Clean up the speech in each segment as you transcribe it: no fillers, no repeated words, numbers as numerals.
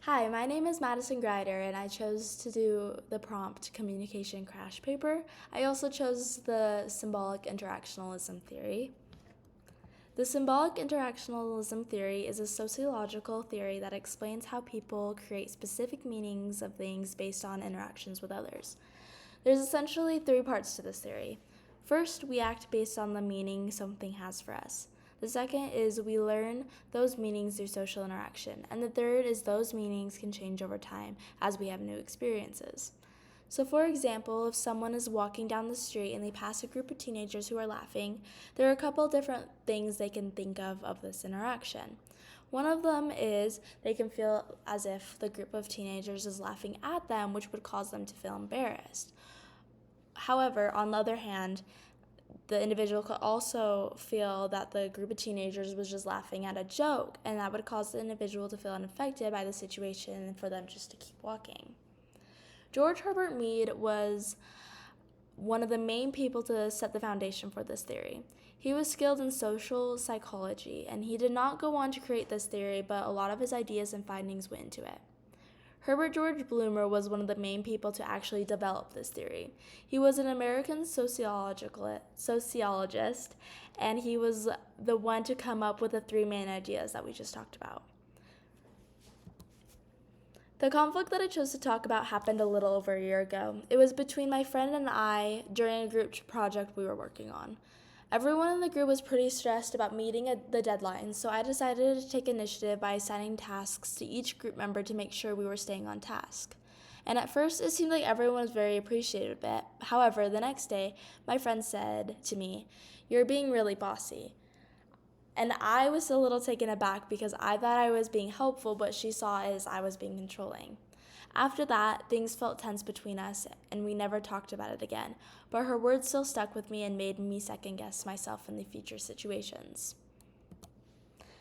Hi, my name is Madison Grider, and I chose to do the prompt communication crash paper. I also chose the symbolic interactionalism theory. The symbolic interactionalism theory is a sociological theory that explains how people create specific meanings of things based on interactions with others. There's essentially three parts to this theory. First, we act based on the meaning something has for us. The second is we learn those meanings through social interaction. And the third is those meanings can change over time as we have new experiences. So, for example, if someone is walking down the street and they pass a group of teenagers who are laughing, there are a couple different things they can think of this interaction. One of them is they can feel as if the group of teenagers is laughing at them, which would cause them to feel embarrassed. However, on the other hand, the individual could also feel that the group of teenagers was just laughing at a joke, and that would cause the individual to feel unaffected by the situation and for them just to keep walking. George Herbert Mead was one of the main people to set the foundation for this theory. He was skilled in social psychology, and he did not go on to create this theory, but a lot of his ideas and findings went into it. Herbert George Blumer was one of the main people to actually develop this theory. He was an American sociologist, and he was the one to come up with the three main ideas that we just talked about. The conflict that I chose to talk about happened a little over a year ago. It was between my friend and I during a group project we were working on. Everyone in the group was pretty stressed about meeting the deadline, so I decided to take initiative by assigning tasks to each group member to make sure we were staying on task. And at first, it seemed like everyone was very appreciative of it. However, the next day, my friend said to me, "You're being really bossy." And I was a little taken aback because I thought I was being helpful, but she saw it as I was being controlling. After that, things felt tense between us, and we never talked about it again. But her words still stuck with me and made me second guess myself in the future situations.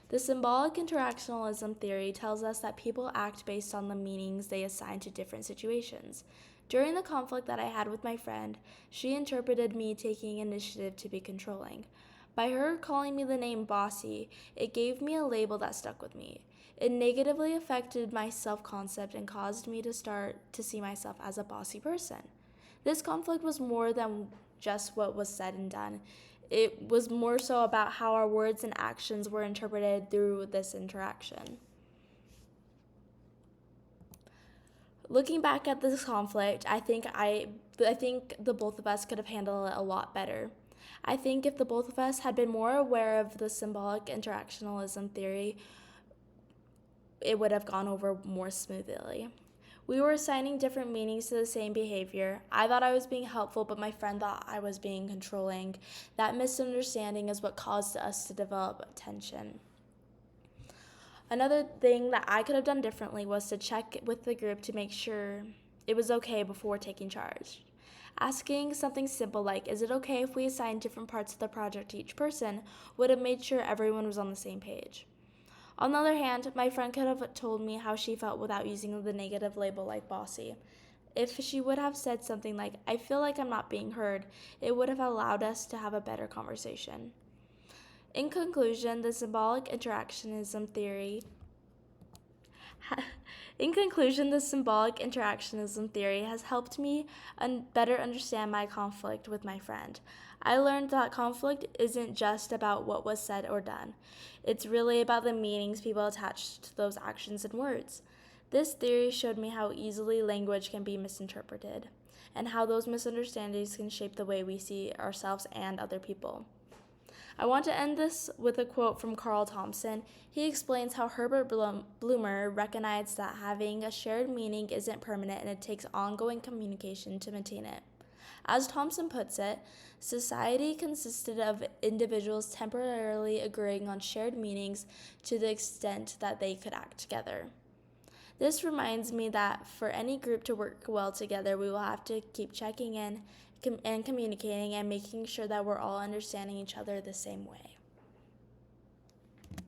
The symbolic interactionalism theory tells us that people act based on the meanings they assign to different situations. During the conflict that I had with my friend, she interpreted me taking initiative to be controlling. By her calling me the name bossy, it gave me a label that stuck with me. It negatively affected my self-concept and caused me to start to see myself as a bossy person. This conflict was more than just what was said and done. It was more so about how our words and actions were interpreted through this interaction. Looking back at this conflict, I think the both of us could have handled it a lot better. I think if the both of us had been more aware of the symbolic interactionalism theory, it would have gone over more smoothly. We were assigning different meanings to the same behavior. I thought I was being helpful, but my friend thought I was being controlling. That misunderstanding is what caused us to develop tension. Another thing that I could have done differently was to check with the group to make sure it was okay before taking charge. Asking something simple like, "Is it okay if we assign different parts of the project to each person?" would have made sure everyone was on the same page. On the other hand, my friend could have told me how she felt without using the negative label like bossy. If she would have said something like, "I feel like I'm not being heard," it would have allowed us to have a better conversation. In conclusion, the symbolic interactionism theory has helped me better understand my conflict with my friend. I learned that conflict isn't just about what was said or done. It's really about the meanings people attach to those actions and words. This theory showed me how easily language can be misinterpreted, and how those misunderstandings can shape the way we see ourselves and other people. I want to end this with a quote from Carl Thompson. He explains how Herbert Blumer recognized that having a shared meaning isn't permanent and it takes ongoing communication to maintain it. As Thompson puts it, society consisted of individuals temporarily agreeing on shared meanings to the extent that they could act together. This reminds me that for any group to work well together, we will have to keep checking in and communicating and making sure that we're all understanding each other the same way.